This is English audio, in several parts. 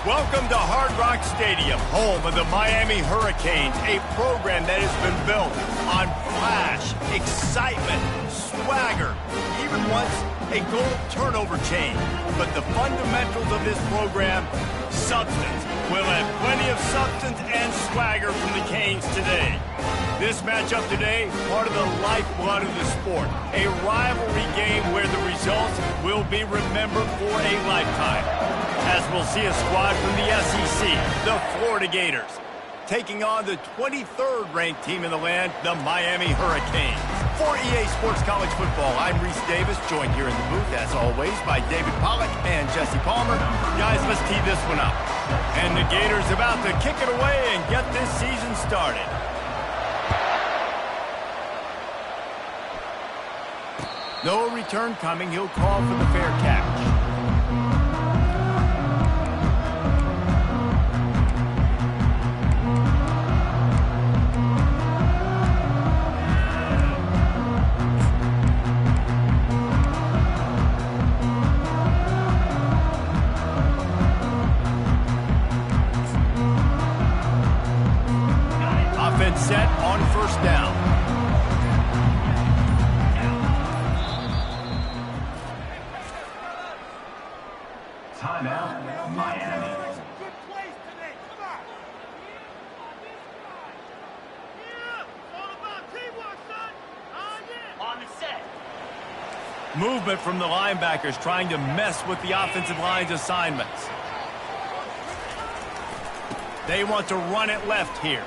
Welcome to Hard Rock Stadium, home of the Miami Hurricanes, a program that has been built on flash, excitement, swagger, even once a goal turnover chain. But the fundamentals of this program, substance. We'll have plenty of substance and swagger from the Canes today. This matchup today, part of the lifeblood of the sport. A rivalry game where the results will be remembered for a lifetime. As we'll see a squad from the SEC, the Florida Gators, taking on the 23rd ranked team in the land, the Miami Hurricanes. For EA Sports College Football, I'm Reese Davis, joined here in the booth, as always, by David Pollack and Jesse Palmer. Guys, let's tee this one up. And the Gators about to kick it away and get this season started. No return coming. He'll call for the fair catch. Offense set on first down. Timeout, Miami. Good plays today. Come on. Yeah, all about teamwork, son. On the set. Movement from the linebackers trying to mess with the offensive line's assignments. They want to run it left here.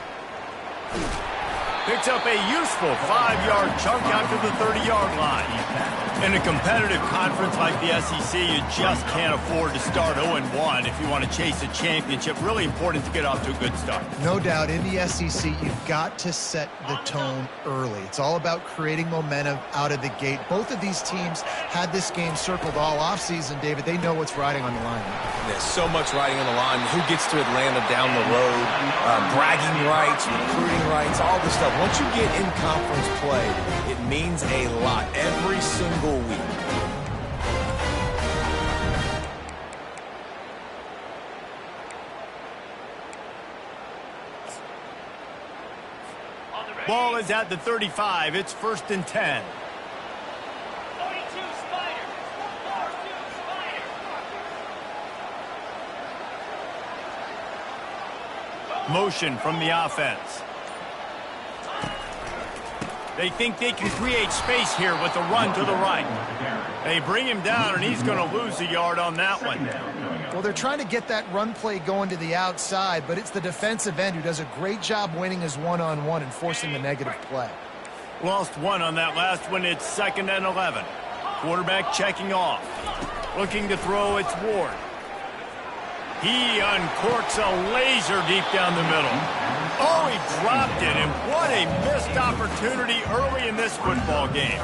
Picks up a useful 5-yard chunk after the 30-yard line. In a competitive conference like the SEC, you just can't afford to start 0-1 if you want to chase a championship. Really important to get off to a good start. No doubt, in the SEC, you've got to set the tone early. It's all about creating momentum out of the gate. Both of these teams had this game circled all offseason, David. They know what's riding on the line. There's so much riding on the line. Who gets to Atlanta down the road, bragging rights, recruiting rights, all this stuff. Once you get in conference play, it means a lot every single week. Ball is at the 35. It's 1st and 10. 42 Spider. 42 Spider. Motion from the offense. They think they can create space here with a run to the right. They bring him down, and he's going to lose a yard on that one. Well, they're trying to get that run play going to the outside, but it's the defensive end who does a great job winning his one-on-one and forcing the negative play. Lost one on that last one. It's 2nd and 11. Quarterback checking off. Looking to throw, it's Ward. He uncorks a laser deep down the middle. Oh, he dropped it, and what a missed opportunity early in this football game.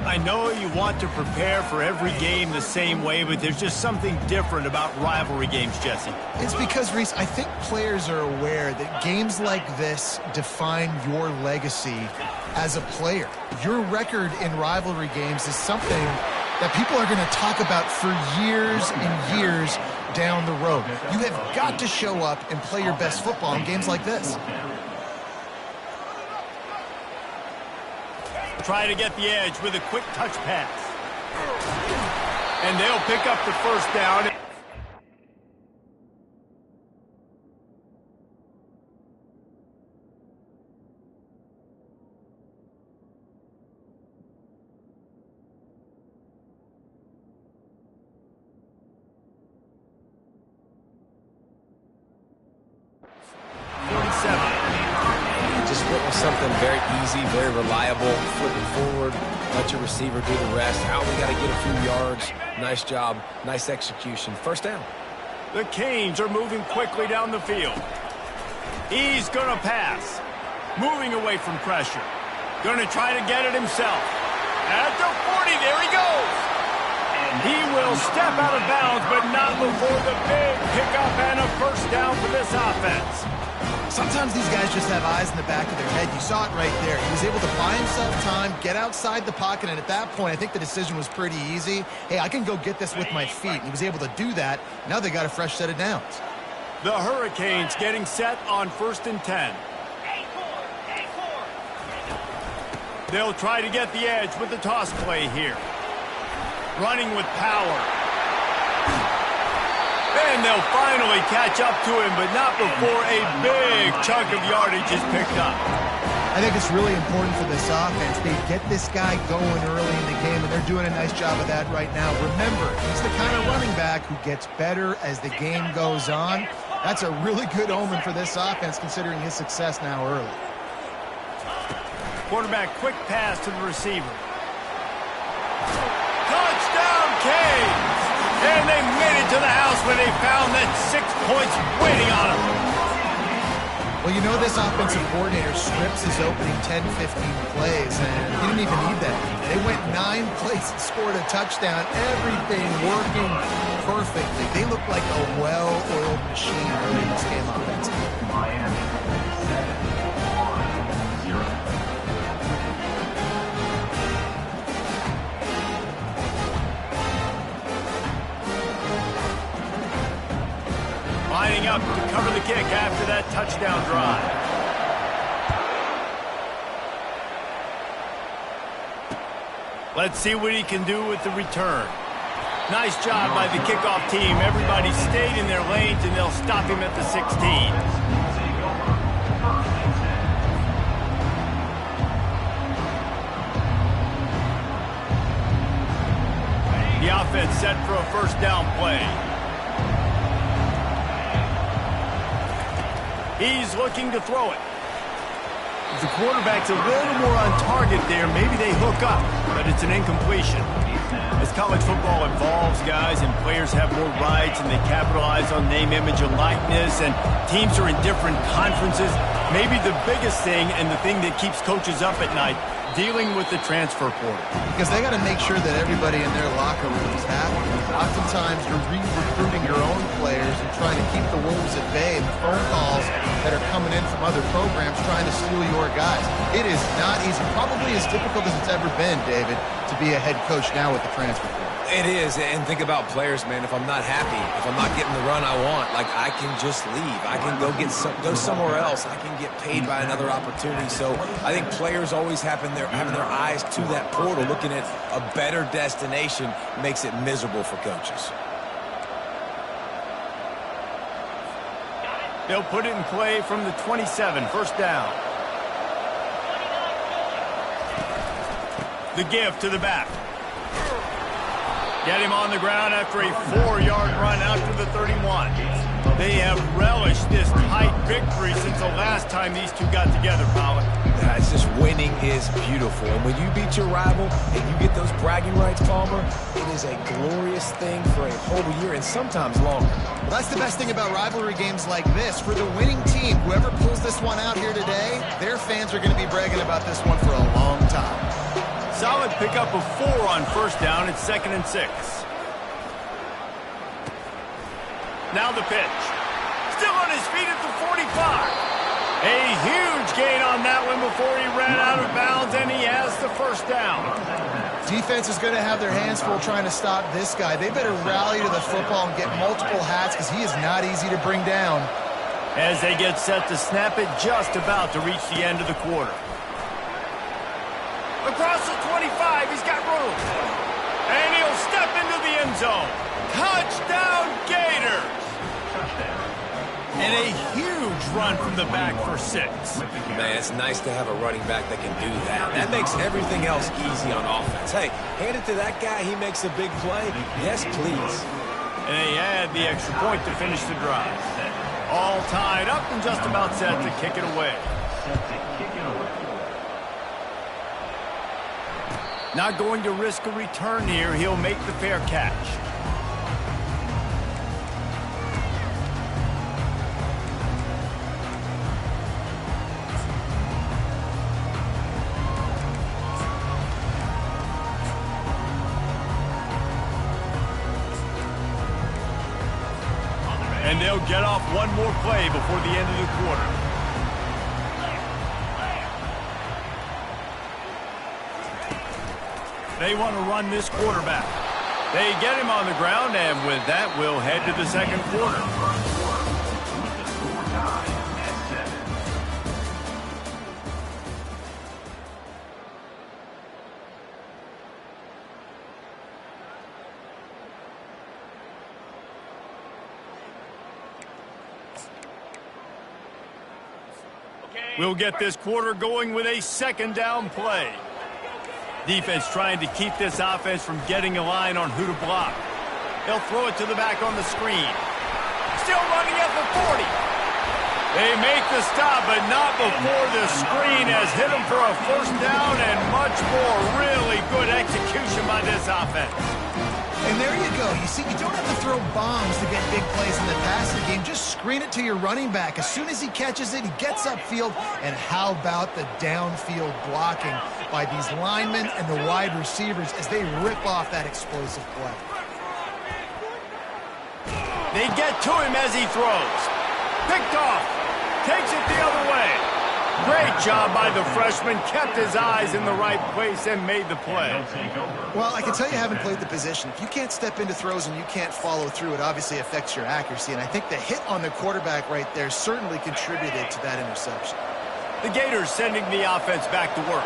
I know you want to prepare for every game the same way, but there's just something different about rivalry games, Jesse. It's because, Reese, I think players are aware that games like this define your legacy as a player. Your record in rivalry games is something that people are going to talk about for years and years down the road. You have got to show up and play your best football in games like this. Try to get the edge with a quick touch pass. And they'll pick up the first down. Something very easy, very reliable, flipping forward, let your receiver do the rest. Now we got to get a few yards. Nice job, nice execution. First down. The Canes are moving quickly down the field. He's going to pass. Moving away from pressure. Going to try to get it himself. At the 40, there he goes. And he will step out of bounds, but not before the big pickup and a first down for this offense. Sometimes these guys just have eyes in the back of their head. You saw it right there. He was able to buy himself time, get outside the pocket, and at that point, I think the decision was pretty easy. Hey, I can go get this with my feet. He was able to do that. Now they got a fresh set of downs. The Hurricanes getting set on 1st and 10. They'll try to get the edge with the toss play here. Running with power. And they'll finally catch up to him, but not before a big chunk of yardage is picked up. I think it's really important for this offense. They get this guy going early in the game, and they're doing a nice job of that right now. Remember, he's the kind of running back who gets better as the game goes on. That's a really good omen for this offense, considering his success now early. Quarterback quick pass to the receiver. Touchdown, Canes! And they made it to the house when they found that 6 points waiting on them. Well, you know this offensive coordinator scripts his opening 10, 15 plays, and he didn't even need that. They went 9 plays and scored a touchdown. Everything working perfectly. They look like a well-oiled machine early in this game offensively. Miami 7-0. Lining up to cover the kick after that touchdown drive. Let's see what he can do with the return. Nice job by the kickoff team. Everybody stayed in their lanes, and they'll stop him at the 16. The offense set for a first down play. He's looking to throw it. If the quarterback's a little more on target there, maybe they hook up, but it's an incompletion. As college football evolves, guys, and players have more rights and they capitalize on name, image, and likeness, and teams are in different conferences, maybe the biggest thing and the thing that keeps coaches up at night, dealing with the transfer portal. Because they got to make sure that everybody in their locker room is happy. Oftentimes, you're re-recruiting your own players and trying to keep the wolves at bay, and the phone calls that are coming in from other programs trying to steal your guys. It is not easy. Probably as difficult as it's ever been, David, to be a head coach now with the transfer portal. It is, and think about players, man. If I'm not happy, if I'm not getting the run I want, like, I can just leave. I can go somewhere else. I can get paid by another opportunity. So I think players always having their eyes to that portal, looking at a better destination, makes it miserable for coaches. They'll put it in play from the 27, first down. The give to the back. Get him on the ground after a 4-yard run out to the 31. They have relished this tight victory since the last time these two got together, Powell. Yeah, it's just winning is beautiful. And when you beat your rival and you get those bragging rights, Palmer, it is a glorious thing for a whole year and sometimes longer. Well, that's the best thing about rivalry games like this. For the winning team, whoever pulls this one out here today, their fans are going to be bragging about this one for a long time. Solid pickup of 4 on first down. It's 2nd and 6. Now the pitch. Still on his feet at the 45. A huge gain on that one before he ran out of bounds, and he has the first down. Defense is going to have their hands full trying to stop this guy. They better rally to the football and get multiple hats because he is not easy to bring down. As they get set to snap it, just about to reach the end of the quarter. Across the 25, he's got room. And he'll step into the end zone. Touchdown, Gators! And a huge run from the back for 6. Man, it's nice to have a running back that can do that. That makes everything else easy on offense. Hey, hand it to that guy. He makes a big play. Yes, please. And they add the extra point to finish the drive. All tied up and just about set to kick it away. Not going to risk a return here. He'll make the fair catch. And they'll get off one more play before the end of the quarter. They want to run this quarterback. They get him on the ground, and with that, we'll head to the second quarter. We'll get this quarter going with a second down play. Defense trying to keep this offense from getting a line on who to block. They'll throw it to the back on the screen. Still running at the 40. They make the stop, but not before the screen has hit them for a first down and much more. Really good execution by this offense. And there you go. You see, you don't have to throw bombs to get big plays in the passing game. Just screen it to your running back. As soon as he catches it, he gets upfield. And how about the downfield blocking by these linemen and the wide receivers as they rip off that explosive play. They get to him as he throws. Picked off. Takes it the other way. Great job by the freshman. Kept his eyes in the right place and made the play. Well, I can tell you haven't played the position. If you can't step into throws and you can't follow through, it obviously affects your accuracy. And I think the hit on the quarterback right there certainly contributed to that interception. The Gators sending the offense back to work.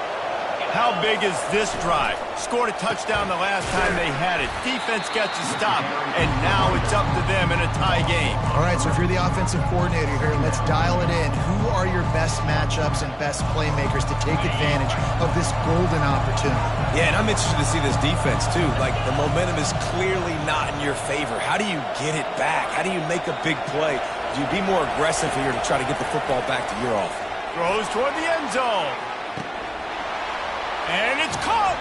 How big is this drive? Scored a touchdown the last time they had it. Defense gets a stop, and now it's up to them in a tie game. All right, so if you're the offensive coordinator here, let's dial it in. Who are your best matchups and best playmakers to take advantage of this golden opportunity? Yeah, and I'm interested to see this defense, too. Like, the momentum is clearly not in your favor. How do you get it back? How do you make a big play? Do you be more aggressive here to try to get the football back to your offense? Throws toward the end zone. And it's caught!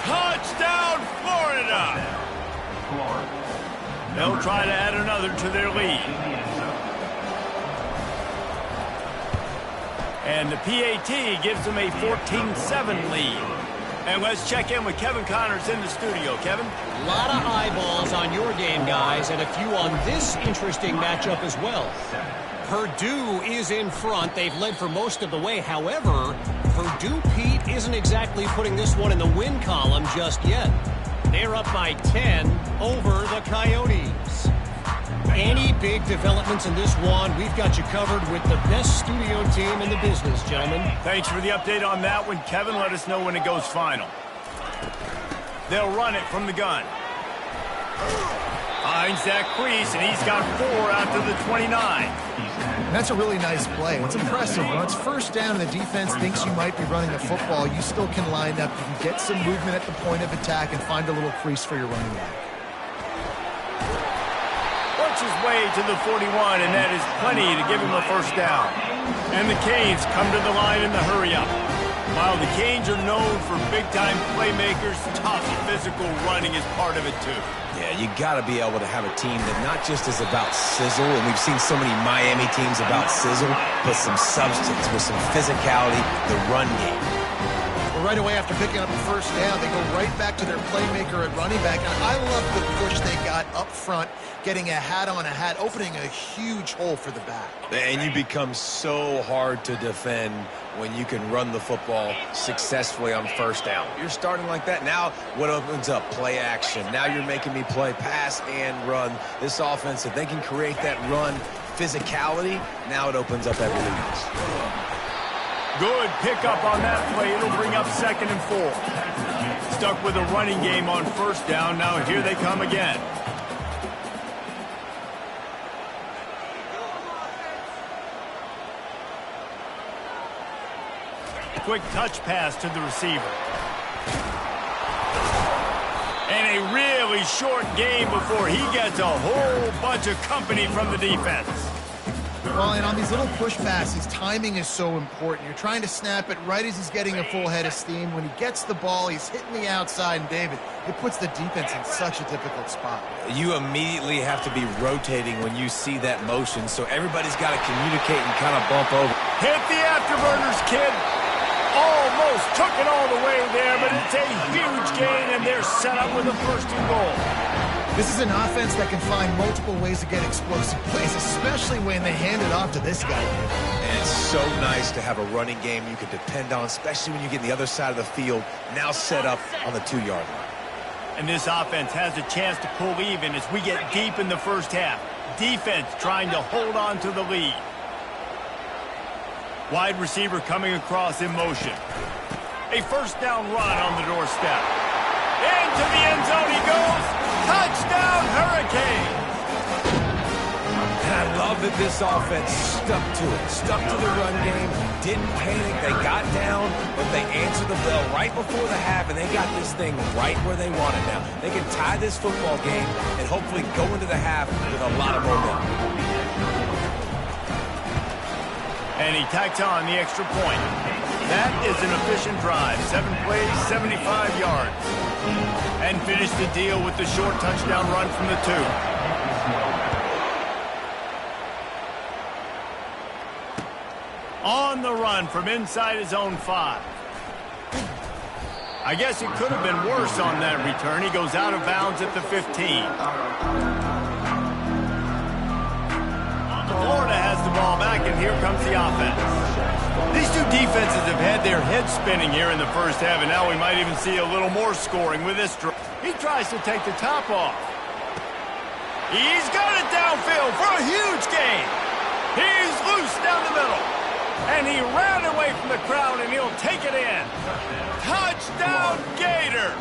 Touchdown, Florida! They'll try to add another to their lead. And the PAT gives them a 14-7 lead. And let's check in with Kevin Connors in the studio. Kevin? A lot of eyeballs on your game, guys, and a few on this interesting matchup as well. Purdue is in front. They've led for most of the way. However, Purdue, Pete, isn't exactly putting this one in the win column just yet. They're up by 10 over the Coyotes. Any big developments in this one, we've got you covered with the best studio team in the business, gentlemen. Thanks for the update on that one, Kevin. Let us know when it goes final. They'll run it from the gun. Finds that crease, and he's got 4 after the 29. That's a really nice play. It's impressive. When it's first down and the defense thinks you might be running the football, you still can line up. You can get some movement at the point of attack and find a little crease for your running back. Works his way to the 41, and that is plenty to give him a first down. And the Canes come to the line in the hurry-up. While the Canes are known for big-time playmakers, tough physical running is part of it, too. Yeah, you got to be able to have a team that not just is about sizzle, and we've seen so many Miami teams about sizzle, but some substance with some physicality, the run game. Well, right away after picking up the first down, they go right back to their playmaker at running back. And I love the push they got up front, getting a hat on a hat, opening a huge hole for the back. And you become so hard to defend when you can run the football successfully on first down. You're starting like that. Now what opens up? Play action. Now you're making me play pass and run. This offense, if they can create that run physicality, now it opens up everything else. Good pickup on that play. It'll bring up 2nd and 4. Stuck with a running game on first down. Now here they come again. Quick touch pass to the receiver. And a really short game before he gets a whole bunch of company from the defense. Well, and on these little push passes, timing is so important. You're trying to snap it right as he's getting a full head of steam. When he gets the ball, he's hitting the outside, and David, it puts the defense in such a difficult spot. You immediately have to be rotating when you see that motion, so everybody's got to communicate and kind of bump over. Hit the afterburners, kid. Almost took it all the way there, but it's a huge gain, and they're set up with a 1st and goal. This is an offense that can find multiple ways to get explosive plays, especially when they hand it off to this guy. And it's so nice to have a running game you can depend on, especially when you get the other side of the field, now set up on the 2-yard line. And this offense has a chance to pull even as we get deep in the first half. Defense trying to hold on to the lead. Wide receiver coming across in motion. A first down run on the doorstep. Into the end zone he goes. Touchdown, Hurricane! And I love love that this offense stuck to it, stuck to the run game, didn't panic. They got down, but they answered the bell right before the half, and they got this thing right where they want it now. They can tie this football game and hopefully go into the half with a lot of momentum. And he tacks on the extra point. That is an efficient drive. 7 plays, 75 yards. And finish the deal with the short touchdown run from the 2. On the run from inside his own 5. I guess it could have been worse on that return. He goes out of bounds at the 15. Florida has the ball back, and here comes the offense. These two defenses have had their heads spinning here in the first half, and now we might even see a little more scoring with this drive. He tries to take the top off. He's got it downfield for a huge gain. He's loose down the middle. And he ran away from the crowd, and he'll take it in. Touchdown, Gator!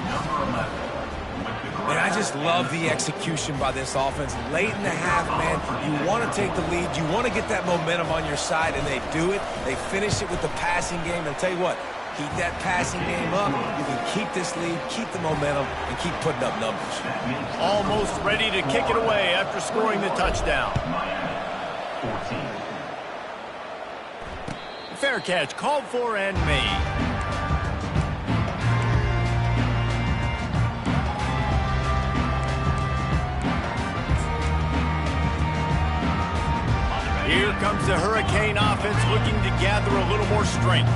Man, I just love the execution by this offense. Late in the half, man, you want to take the lead. You want to get that momentum on your side, and they do it. They finish it with the passing game. And I'll tell you what, keep that passing game up. You can keep this lead, keep the momentum, and keep putting up numbers. Almost ready to kick it away after scoring the touchdown. 14. Fair catch called for and made. Here comes the Hurricane offense looking to gather a little more strength.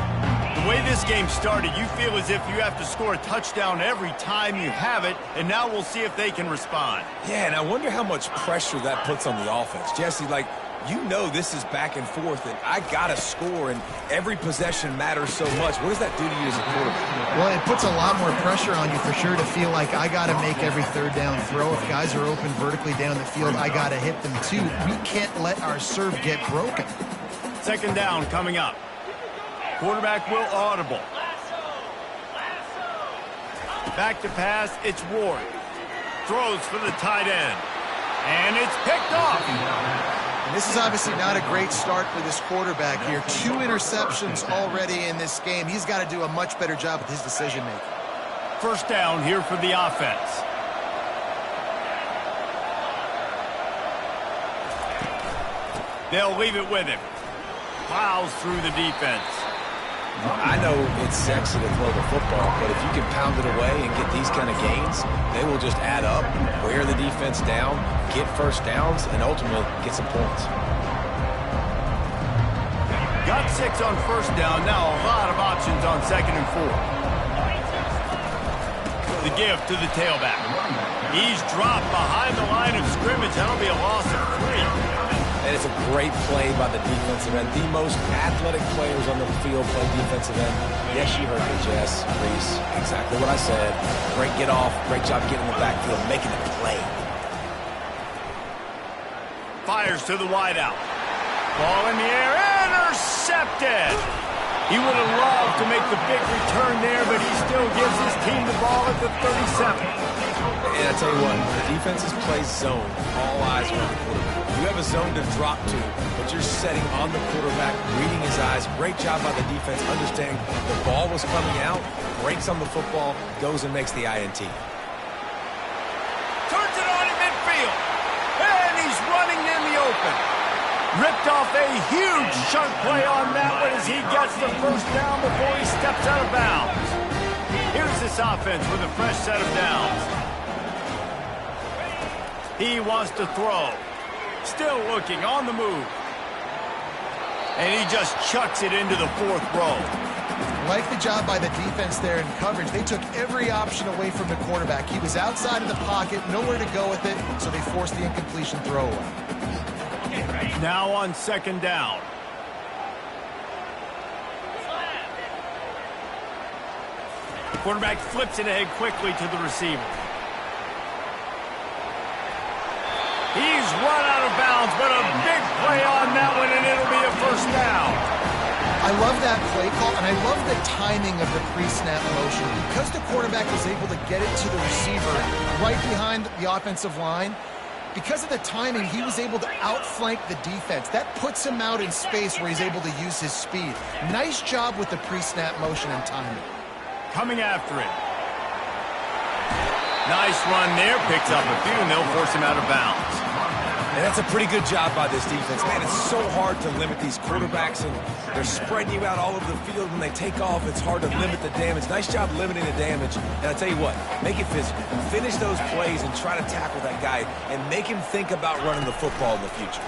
The way this game started, you feel as if you have to score a touchdown every time you have it, and now we'll see if they can respond. Yeah, and I wonder how much pressure that puts on the offense. Jesse, like, you know this is back and forth, and I got to score, and every possession matters so much. What does that do to you as a quarterback? Well, it puts a lot more pressure on you for sure to feel like I got to make every third down throw. If guys are open vertically down the field, I got to hit them too. We can't let our serve get broken. Second down coming up. Quarterback will audible. Back to pass, it's Ward. Throws for the tight end. And it's picked off. And this is obviously not a great start for this quarterback here. 2 interceptions already in this game. He's got to do a much better job with his decision-making. First down here for the offense. They'll leave it with him. Plows through the defense. I know it's sexy to throw the football, but if you can pound it away and get these kind of gains, they will just add up, wear the defense down, get first downs, and ultimately get some points. Got 6 on first down. Now a lot of options on 2nd and 4. The give to the tailback. He's dropped behind the line of scrimmage. That'll be a loss of 3. And it's a great play by the defensive end. The most athletic players on the field play defensive end. Yes, you heard me, Jess, Reese. Exactly what I said. Great get off. Great job getting in the backfield, making a play. Fires to the wideout. Ball in the air. Intercepted. He would have loved to make the big return there, but he still gives his team the ball at the 37. And I tell you what, the defenses play zone. All eyes are on the quarterback. You have a zone to drop to, but you're setting on the quarterback, reading his eyes. Great job by the defense, understanding the ball was coming out, breaks on the football, goes and makes the INT. Turns it on in midfield, and he's running in the open. Ripped off a huge chunk play on that one as he gets the first down before he steps out of bounds. Here's this offense with a fresh set of downs. He wants to throw. Still looking, on the move. And he just chucks it into the 4th row. Like the job by the defense there in coverage. They took every option away from the quarterback. He was outside of the pocket, nowhere to go with it, so they forced the incompletion throwaway. Now on 2nd down. Quarterback flips it ahead quickly to the receiver. He's run out of bounds, but a big play on that one, and it'll be a first down. I love that play call, and I love the timing of the pre-snap motion. Because the quarterback was able to get it to the receiver right behind the offensive line, because of the timing, he was able to outflank the defense. That puts him out in space where he's able to use his speed. Nice job with the pre-snap motion and timing. Coming after it. Nice run there. Picks up a few, and they'll force him out of bounds. And that's a pretty good job by this defense. Man, it's so hard to limit these quarterbacks, and they're spreading you out all over the field. When they take off, it's hard to limit the damage. Nice job limiting the damage. And I tell you what, make it physical. Finish those plays and try to tackle that guy and make him think about running the football in the future.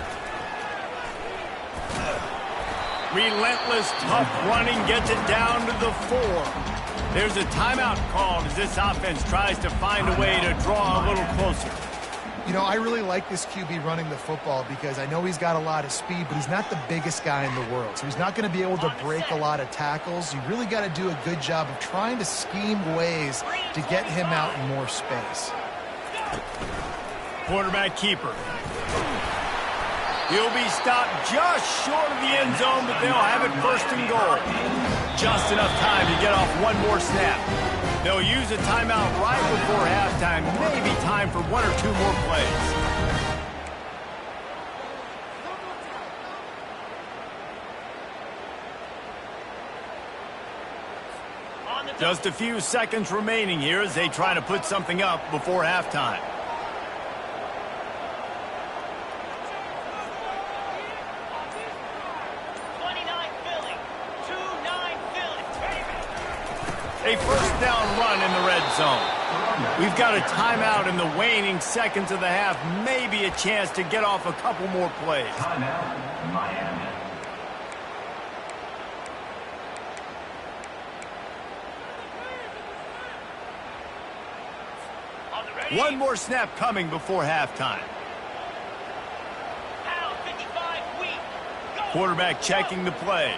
Relentless, tough running gets it down to the 4. There's a timeout called as this offense tries to find a way to draw a little closer. You know, I really like this QB running the football because I know he's got a lot of speed, but he's not the biggest guy in the world. So he's not going to be able to break a lot of tackles. You really got to do a good job of trying to scheme ways to get him out in more space. Quarterback keeper. He'll be stopped just short of the end zone, but they'll have it first and goal. Just enough time to get off one more snap. They'll use a timeout right before halftime. Maybe time for 1 or 2 more plays. Just a few seconds remaining here as they try to put something up before halftime. A first down run in the red zone. We've got a timeout in the waning seconds of the half. Maybe a chance to get off a couple more plays. Timeout, Miami. One more snap coming before halftime. Quarterback checking the play.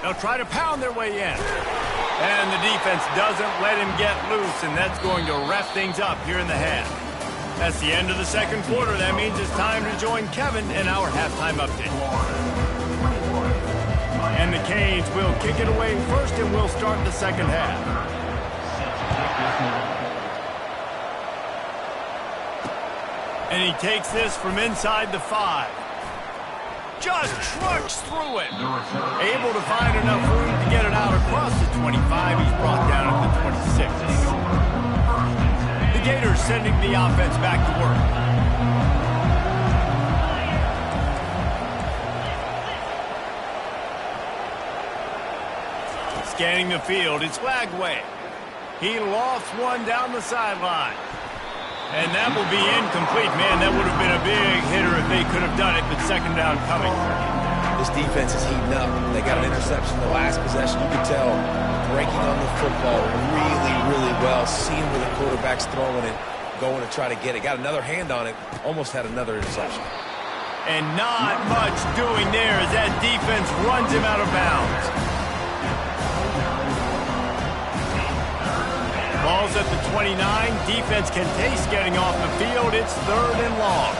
They'll try to pound their way in. And the defense doesn't let him get loose, and that's going to wrap things up here in the half. That's the end of the second quarter. That means it's time to join Kevin in our halftime update. And the Canes will kick it away first, and we'll start the second half. And he takes this from inside the 5. Just trucks through it. Able to find enough room to get it out across the 25. He's brought down at the 26. The Gators sending the offense back to work. Scanning the field, it's Flagway. He lost one down the sideline. And that will be incomplete. Man, that would have been a big hitter if they could have done it, but second down coming. This defense is heating up. They got an interception the last possession. You could tell breaking on the football really, really well. Seeing where the quarterback's throwing it, going to try to get it. Got another hand on it. Almost had another interception. And not much doing there as that defense runs him out of bounds. Ball's at the 29. Defense can taste getting off the field. It's 3rd and long.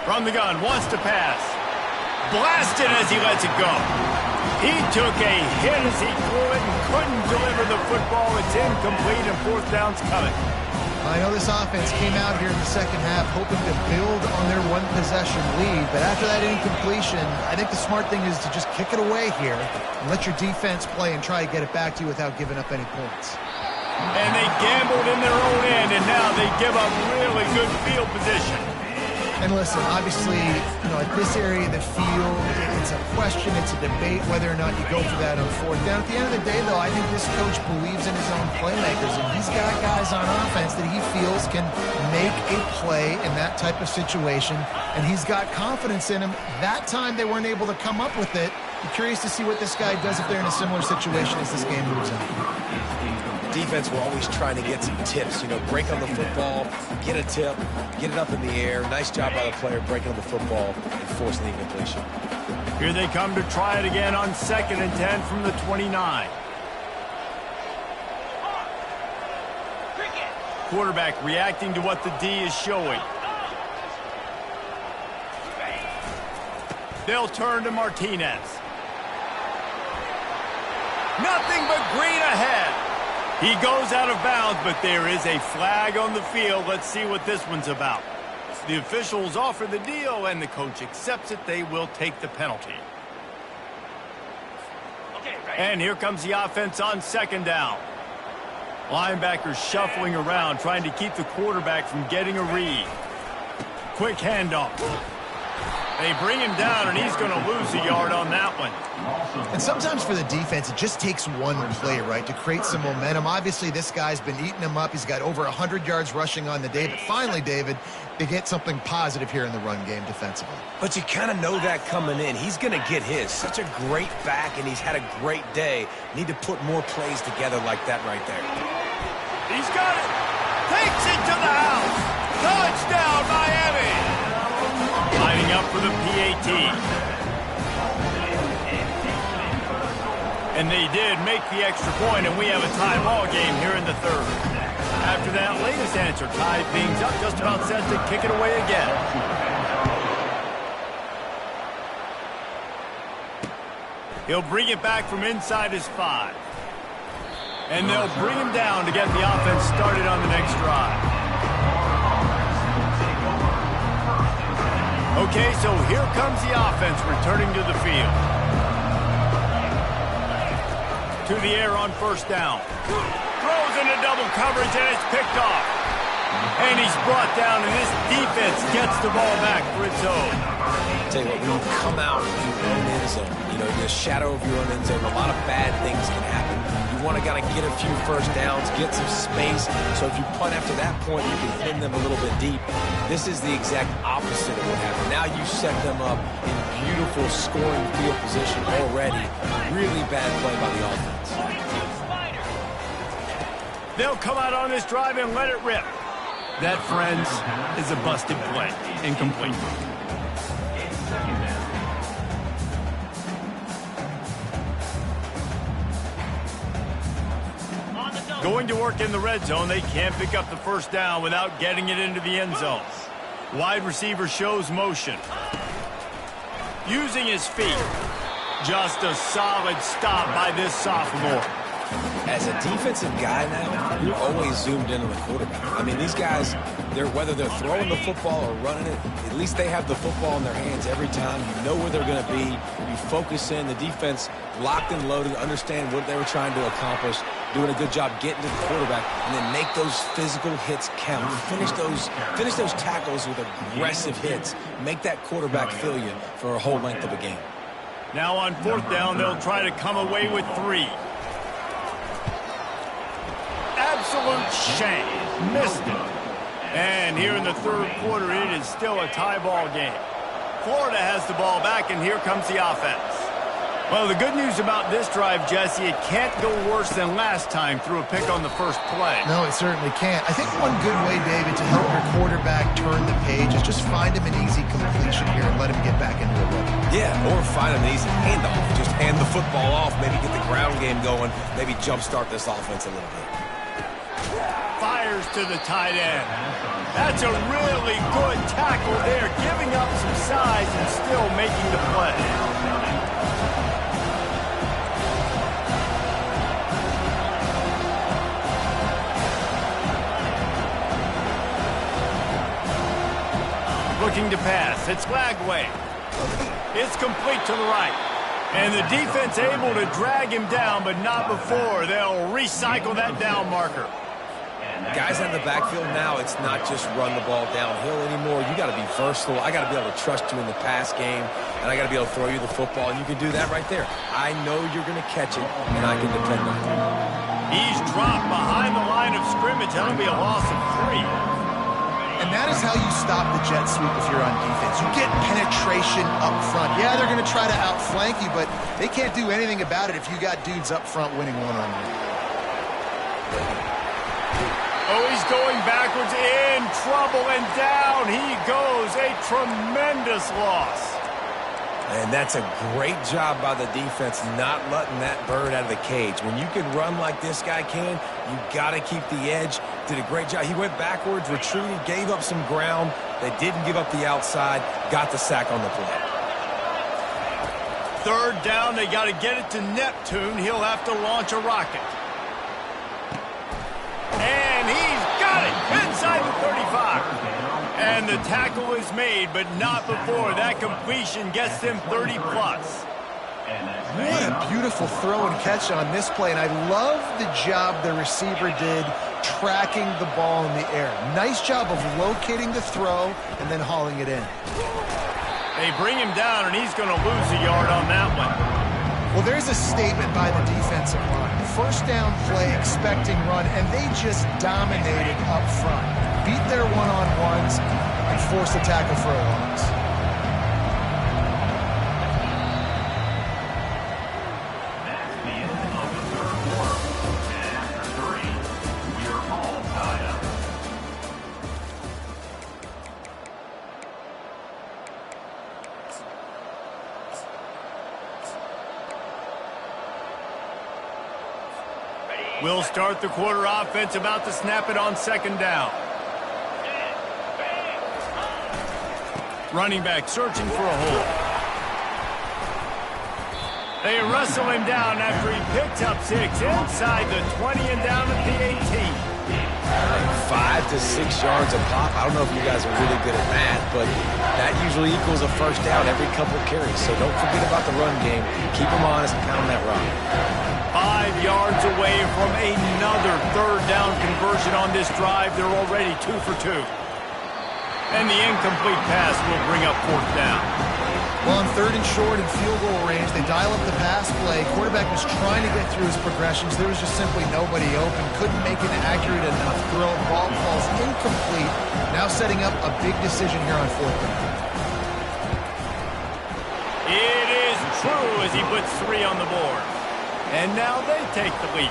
From the gun, wants to pass. Blasted as he lets it go. He took a hit as he threw it and couldn't deliver the football. It's incomplete and 4th down's coming. I know this offense came out here in the second half hoping to build on their one-possession lead, but after that incompletion, I think the smart thing is to just kick it away here and let your defense play and try to get it back to you without giving up any points. And they gambled in their own end, and now they give up really good field position. And listen, obviously, you know, at this area of the field, it's a question, it's a debate whether or not you go for that on 4th down. At the end of the day, though, I think this coach believes in his own playmakers, and he's got guys on offense that he feels can make a play in that type of situation, and he's got confidence in him. That time they weren't able to come up with it. I'm curious to see what this guy does if they're in a similar situation as this game moves on. Defense will always trying to get some tips, you know, break on the football, get a tip, get it up in the air. Nice job by the player breaking on the football and forcing the incompletion. Here they come to try it again on 2nd and 10 from the 29. Quarterback reacting to what the D is showing. They'll turn to Martinez. Nothing but green ahead. He goes out of bounds, but there is a flag on the field. Let's see what this one's about. The officials offer the deal, and the coach accepts it. They will take the penalty. And here comes the offense on second down. Linebackers shuffling around, trying to keep the quarterback from getting a read. Quick handoff. They bring him down, and he's going to lose a yard on that one. And sometimes for the defense, it just takes one play, right, to create some momentum. Obviously, this guy's been eating him up. He's got over 100 yards rushing on the day. But finally, David, they get something positive here in the run game defensively. But you kind of know that coming in. He's going to get his. Such a great back, and he's had a great day. Need to put more plays together like that right there. He's got it. Takes it to the house. Touchdown, Miami. Lining up for the PAT. And they did make the extra point, and we have a tie ball game here in the third. After that latest answer, tied things up, just about set to kick it away again. He'll bring it back from inside his 5. And they'll bring him down to get the offense started on the next drive. Okay, so here comes the offense returning to the field. To the air on first down. Throws into double coverage, and it's picked off. And he's brought down, and this defense gets the ball back for its own. Tell you what, when you come out in your own end zone, you know, in the shadow of your own end zone, a lot of bad things can happen. You want to kind of get a few first downs, get some space. So if you punt after that point, you can pin them a little bit deep. This is the exact opposite of what happened. Now you set them up in beautiful scoring field position already. Really bad play by the offense. They'll come out on this drive and let it rip. That, friends, is a busted play. Incomplete. Going to work in the red zone, they can't pick up the first down without getting it into the end zone. Wide receiver shows motion. Using his feet. Just a solid stop by this sophomore. As a defensive guy now, you're always zoomed in on the quarterback. I mean, these guys, whether they're throwing the football or running it, at least they have the football in their hands every time. You know where they're going to be. You focus in. The defense locked and loaded, understand what they were trying to accomplish, doing a good job getting to the quarterback, and then make those physical hits count. Finish those tackles with aggressive hits. Make that quarterback feel you for a whole length of a game. Now on fourth down, they'll try to come away with 3. Absolute shame. Missed it. And here in the third quarter, it is still a tie ball game. Florida has the ball back, and here comes the offense. Well, the good news about this drive, Jesse, it can't go worse than last time through a pick on the first play. No, it certainly can't. I think one good way, David, to help your quarterback turn the page is just find him an easy completion here and let him get back into a rhythm. Yeah, or find him an easy handoff. Just hand the football off, maybe get the ground game going, maybe jumpstart this offense a little bit. Fires to the tight end. That's a really good tackle there, giving up some size and still making the play. Looking to pass. It's Lagway. It's complete to the right. And the defense able to drag him down, but not before. They'll recycle that down marker. Guys in the backfield now, it's not just run the ball downhill anymore. You got to be versatile. I got to be able to trust you in the pass game, and I got to be able to throw you the football, and you can do that right there. I know you're going to catch it, and I can depend on it. He's dropped behind the line of scrimmage. That'll be a loss of 3. And that is how you stop the jet sweep if you're on defense. You get penetration up front. Yeah, they're going to try to outflank you, but they can't do anything about it if you got dudes up front winning one-on-one. Oh, he's going backwards, in trouble, and down he goes. A tremendous loss. And that's a great job by the defense not letting that bird out of the cage. When you can run like this guy can, you got to keep the edge. Did a great job. He went backwards, retreated, gave up some ground. They didn't give up the outside, got the sack on the play. Third down, they got to get it to Neptune. He'll have to launch a rocket. And he's got it inside the 35. And the tackle is made, but not before. That completion gets them 30-plus. What a beautiful throw and catch on this play, and I love the job the receiver did tracking the ball in the air. Nice job of locating the throw and then hauling it in. They bring him down, and he's going to lose a yard on that one. Well, there's a statement by the defensive line. First down play, expecting run, and they just dominated up front. Beat their one-on-ones and force a tackle for a loss. That's the end of the third quarter. And after 3, we're all tied up. We'll start the quarter. Offense about to snap it on second down. Running back searching for a hole. They wrestle him down after he picks up 6 inside the 20 and down at the 18. 5 to 6 yards a pop. I don't know if you guys are really good at math, but that usually equals a first down every couple carries. So don't forget about the run game. Keep them honest and pound that rock. 5 yards away from another third down conversion on this drive. They're already 2 for 2. And the incomplete pass will bring up fourth down. Well, on third and short and field goal range, they dial up the pass play. Quarterback was trying to get through his progressions. There was just simply nobody open. Couldn't make an accurate enough throw. Ball falls incomplete. Now setting up a big decision here on fourth down. It is true as he puts 3 on the board. And now they take the lead.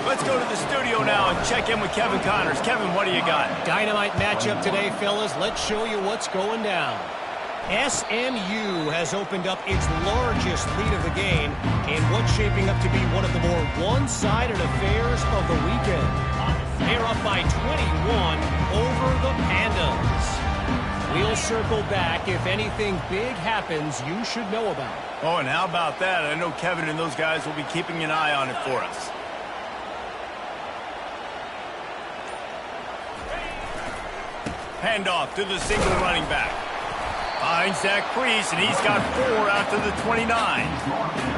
Let's go to the studio now and check in with Kevin Connors. Kevin, what do you got? Dynamite matchup today, fellas. Let's show you what's going down. SMU has opened up its largest lead of the game in what's shaping up to be one of the more one-sided affairs of the weekend. They're up by 21 over the Pandas. We'll circle back if anything big happens you should know about. Oh, and how about that? I know Kevin and those guys will be keeping an eye on it for us. Handoff to the single running back. Finds that crease, and he's got 4 out to the 29.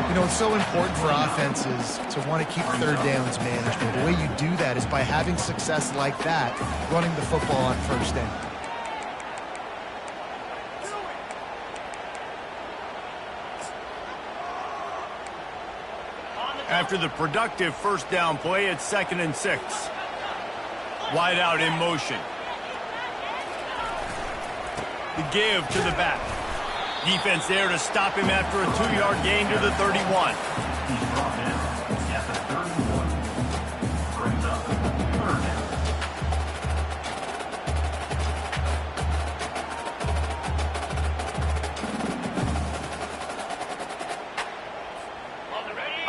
You know, it's so important for offenses to want to keep third downs manageable. The way you do that is by having success like that, running the football on first down. After the productive first down play, it's 2nd and 6. Wide out in motion. The give to the back. Defense there to stop him after a 2-yard gain to the 31. He's brought in at the 31. Brings up third down.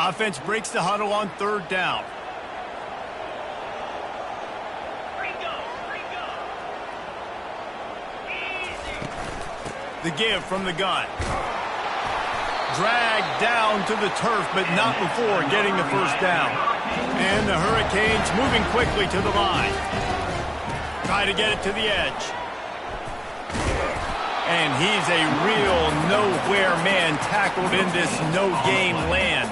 Offense breaks the huddle on third down. The give from the gun. Dragged down to the turf, but not before getting the first down. And the Hurricanes moving quickly to the line. Try to get it to the edge. And he's a real nowhere man tackled in this no-game land.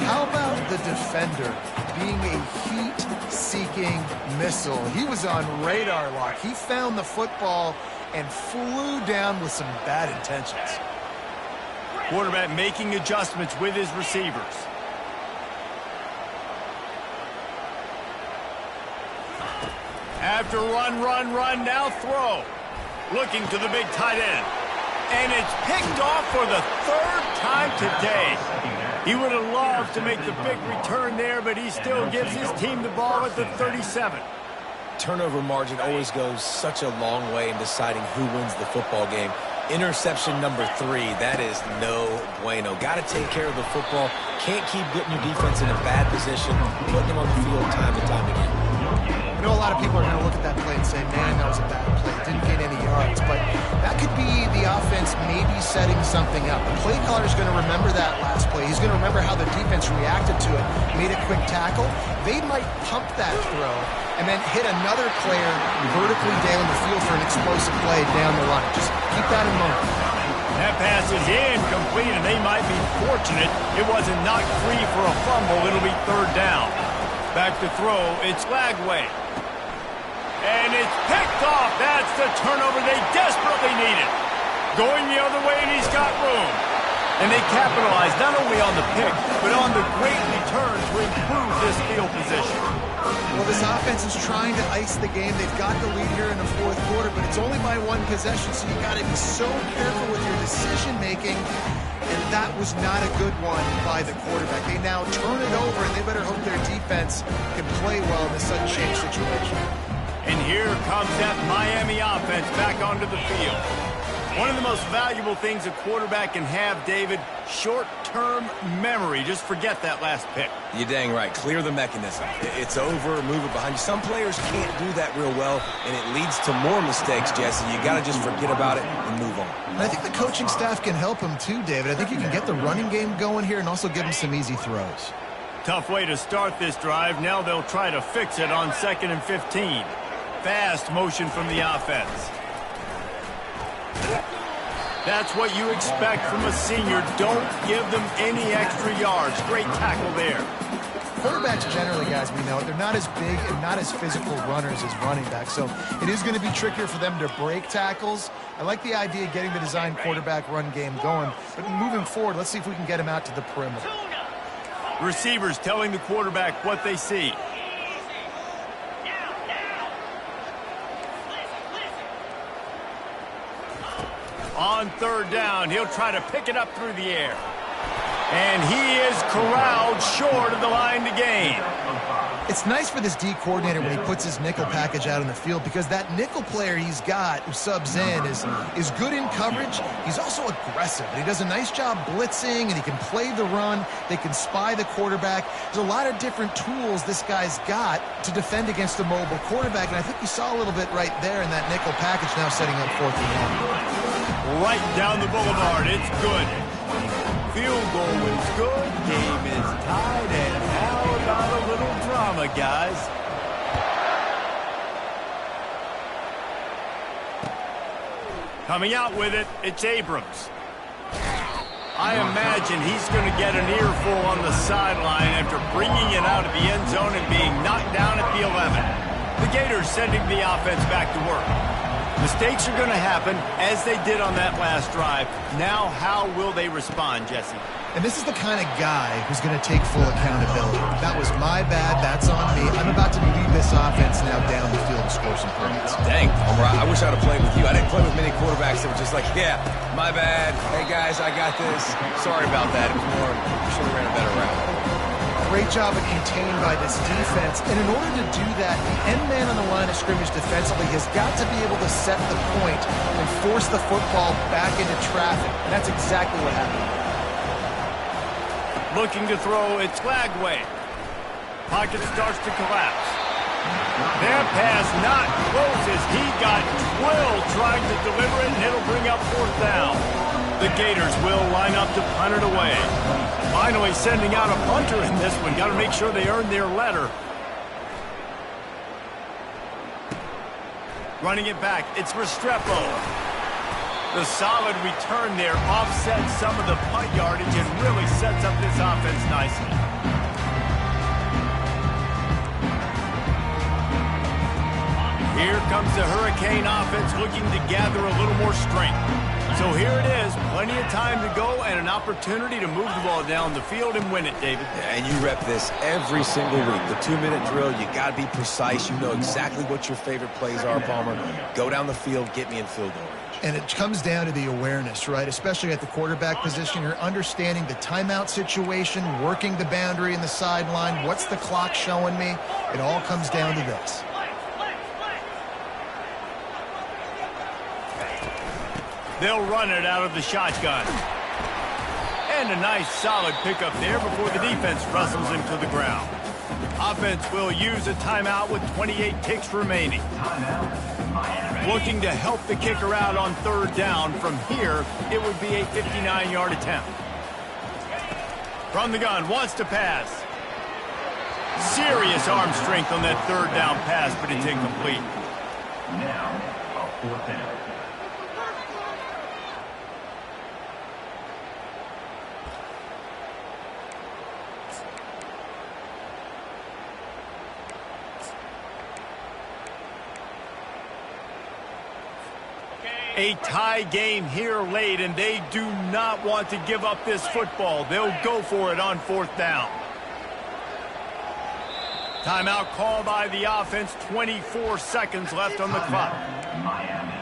How about the defender being a heat-seeking missile? He was on radar lock. He found the football and flew down with some bad intentions. Quarterback making adjustments with his receivers. After run, now throw. Looking to the big tight end. And it's picked off for the 3rd time today. He would have loved to make the big return there, but he still gives his team the ball at the 37. Turnover margin always goes such a long way in deciding who wins the football game. Interception number 3, that is no bueno. Got to take care of the football. Can't keep getting your defense in a bad position, putting them on the field time and time again. I know a lot of people are going to look at that play and say, man, that was a bad play. It didn't gain any yards. But that could be the offense maybe setting something up. The play caller is going to remember that last play. He's going to remember how the defense reacted to it, made a quick tackle. They might pump that throw and then hit another player vertically down the field for an explosive play down the line. Just keep that in mind. That pass is incomplete, and they might be fortunate it wasn't knocked free for a fumble. It'll be 3rd down. Back to throw, it's Lagway. And it's picked off. That's the turnover they desperately needed. Going the other way, and he's got room. And they capitalize not only on the pick, but on the great return to improve this field position. Well, this offense is trying to ice the game. They've got the lead here in the 4th quarter, but it's only by 1 possession, so you've got to be so careful with your decision-making. And that was not a good one by the quarterback. They now turn it over, and they better hope their defense can play well in this sudden change situation. And here comes that Miami offense back onto the field. One of the most valuable things a quarterback can have, David, short-term memory. Just forget that last pick. You're dang right. Clear the mechanism. It's over, move it behind you. Some players can't do that real well, and it leads to more mistakes, Jesse. You got to just forget about it and move on. And I think the coaching staff can help him too, David. I think you can get the running game going here and also give him some easy throws. Tough way to start this drive. Now they'll try to fix it on 2nd and 15. Fast motion from the offense. That's what you expect from a senior. Don't give them any extra yards. Great tackle there. Quarterbacks generally, guys, we know, they're not as big and not as physical runners as running backs, so it is going to be trickier for them to break tackles. I like the idea of getting the design quarterback run game going, but moving forward, let's see if we can get him out to the perimeter. Receivers telling the quarterback what they see. On 3rd down, he'll try to pick it up through the air. And he is corralled short of the line to gain. It's nice for this D coordinator when he puts his nickel package out on the field, because that nickel player he's got who subs in is good in coverage. He's also aggressive. And he does a nice job blitzing, and he can play the run. They can spy the quarterback. There's a lot of different tools this guy's got to defend against a mobile quarterback, and I think you saw a little bit right there in that nickel package now setting up 4th and 1. Right down the boulevard. It's good. Field goal is good. Game is tied. And how about a little drama, guys? Coming out with it, it's Abrams. I imagine he's going to get an earful on the sideline after bringing it out of the end zone and being knocked down at the 11. The Gators sending the offense back to work. Mistakes are going to happen, as they did on that last drive. Now, how will they respond, Jesse? And this is the kind of guy who's going to take full accountability. That was my bad. That's on me. I'm about to lead this offense now down the field and score some points. Dang, Homer, I wish I'd have played with you. I didn't play with many quarterbacks that were just like, yeah, my bad. Hey, guys, I got this. Sorry about that. It was more, should have ran a better route. Great job of contained by this defense. And in order to do that, the end man on the line of scrimmage defensively has got to be able to set the point and force the football back into traffic. And that's exactly what happened. Looking to throw, it's Lagway. Pocket starts to collapse. That pass not close as he got drilled trying to deliver it, and it'll bring up 4th down. The Gators will line up to punt it away. Finally sending out a punter in this one. Got to make sure they earn their letter. Running it back, it's Restrepo. The solid return there offsets some of the punt yardage and really sets up this offense nicely. Here comes the Hurricane offense looking to gather a little more strength. So here it is, plenty of time to go and an opportunity to move the ball down the field and win it, David. Yeah, and you rep this every single week. The 2-minute drill, you got to be precise. You know exactly what your favorite plays are, Palmer. Go down the field, get me in field goal range. And it comes down to the awareness, right? Especially at the quarterback position. You're understanding the timeout situation, working the boundary in the sideline. What's the clock showing me? It all comes down to this. They'll run it out of the shotgun. And a nice solid pickup there before the defense wrestles him to the ground. Offense will use a timeout with 28 ticks remaining. Looking to help the kicker out on third down. From here, it would be a 59-yard attempt. From the gun, wants to pass. Serious arm strength on that third down pass, but it's incomplete. Now, a fourth down. A tie game here late, and they do not want to give up this football. They'll go for it on fourth down. Timeout call by the offense. 24 seconds left on the clock. Miami.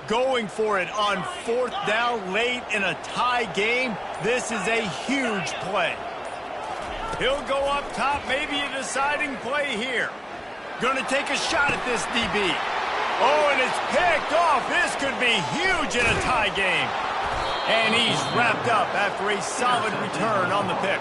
Going for it on fourth down late in a tie game. This is a huge play. He'll go up top, maybe a deciding play here. Going to take a shot at this DB. Oh, and it's picked off. This could be huge in a tie game. And he's wrapped up after a solid return on the pick.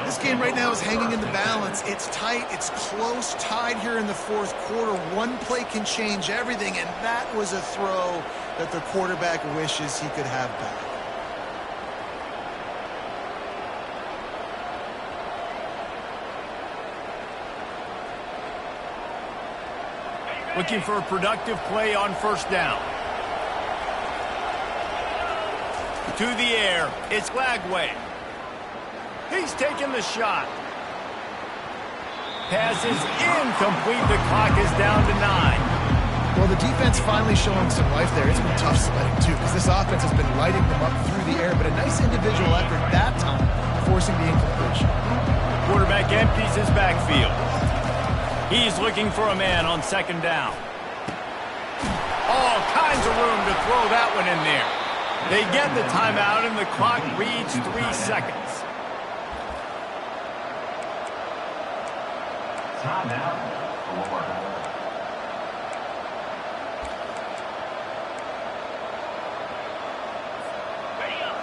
This game right now is hanging in the balance. It's tight, it's close, tied here in the fourth quarter. One play can change everything, and that was a throw that the quarterback wishes he could have back. Looking for a productive play on first down. To the air, it's Lagway. He's taking the shot. Pass is incomplete. The clock is down to 9. Well, the defense finally showing some life there. It's been tough sledding, too, because this offense has been lighting them up through the air, but a nice individual effort that time, forcing the incompletion. Quarterback empties his backfield. He's looking for a man on second down. All kinds of room to throw that one in there. They get the timeout, and the clock reads 3 seconds. Timeout.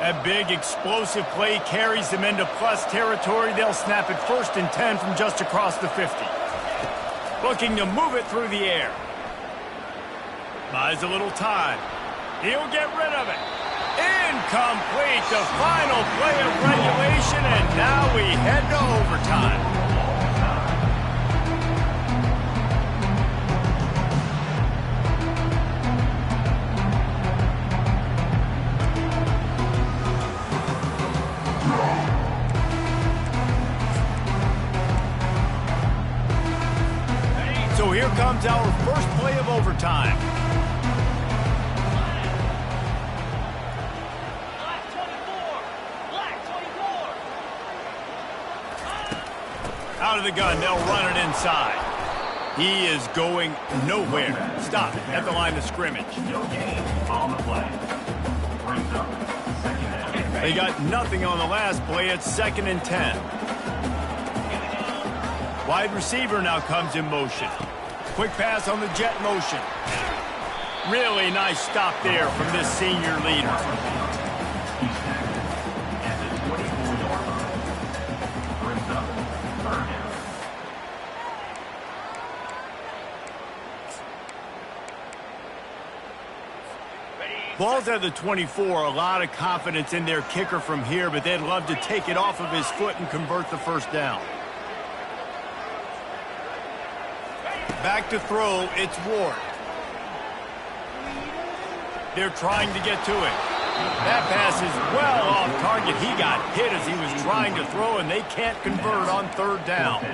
A big explosive play carries them into plus territory. They'll snap it 1st and 10 from just across the 50. Looking to move it through the air. Buys a little time. He'll get rid of it. Incomplete. The final play of regulation, and now we head to overtime. So here comes our first play of overtime. Out of the gun, they'll run it inside. He is going nowhere. Stop at the line of scrimmage. No gain on the play. Brings up second down. They got nothing on the last play. It's 2nd and 10. Wide receiver now comes in motion. Quick pass on the jet motion. Really nice stop there from this senior leader. He's tackled at the 24-yard line. Brings up third down. Ball's at the 24. A lot of confidence in their kicker from here, but they'd love to take it off of his foot and convert the first down. Back to throw, it's Ward. They're trying to get to it. That pass is well off target. He got hit as he was trying to throw, and they can't convert on third down.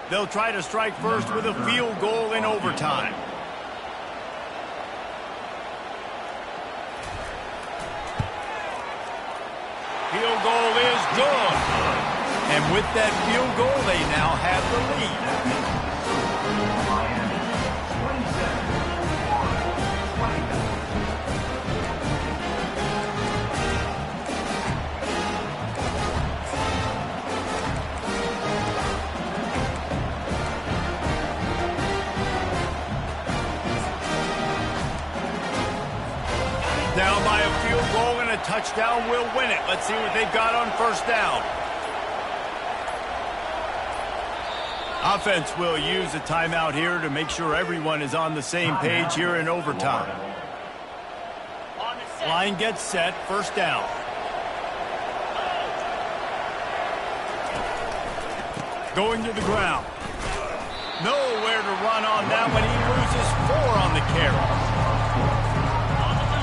They'll try to strike first with a field goal in overtime. Field goal is good. And with that field goal, they now have the lead. touchdown will win it. Let's see what they've got on first down. Offense will use a timeout here to make sure everyone is on the same page here in overtime. Line gets set, first down. Going to the ground. Nowhere to run on that one. He loses 4 on the carry.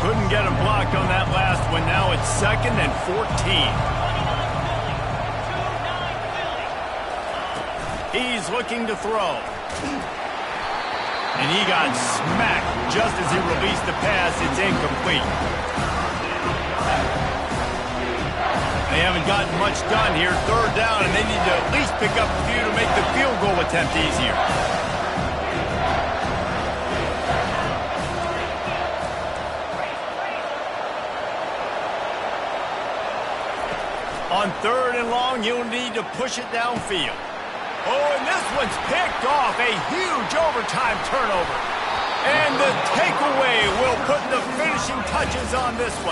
Couldn't get him blocked on that last one. Now it's 2nd and 14. He's looking to throw. And he got smacked just as he released the pass. It's incomplete. They haven't gotten much done here. 3rd down, and they need to at least pick up a few to make the field goal attempt easier. On 3rd and long, you'll need to push it downfield. Oh, and this one's picked off. A huge overtime turnover. And the takeaway will put the finishing touches on this one.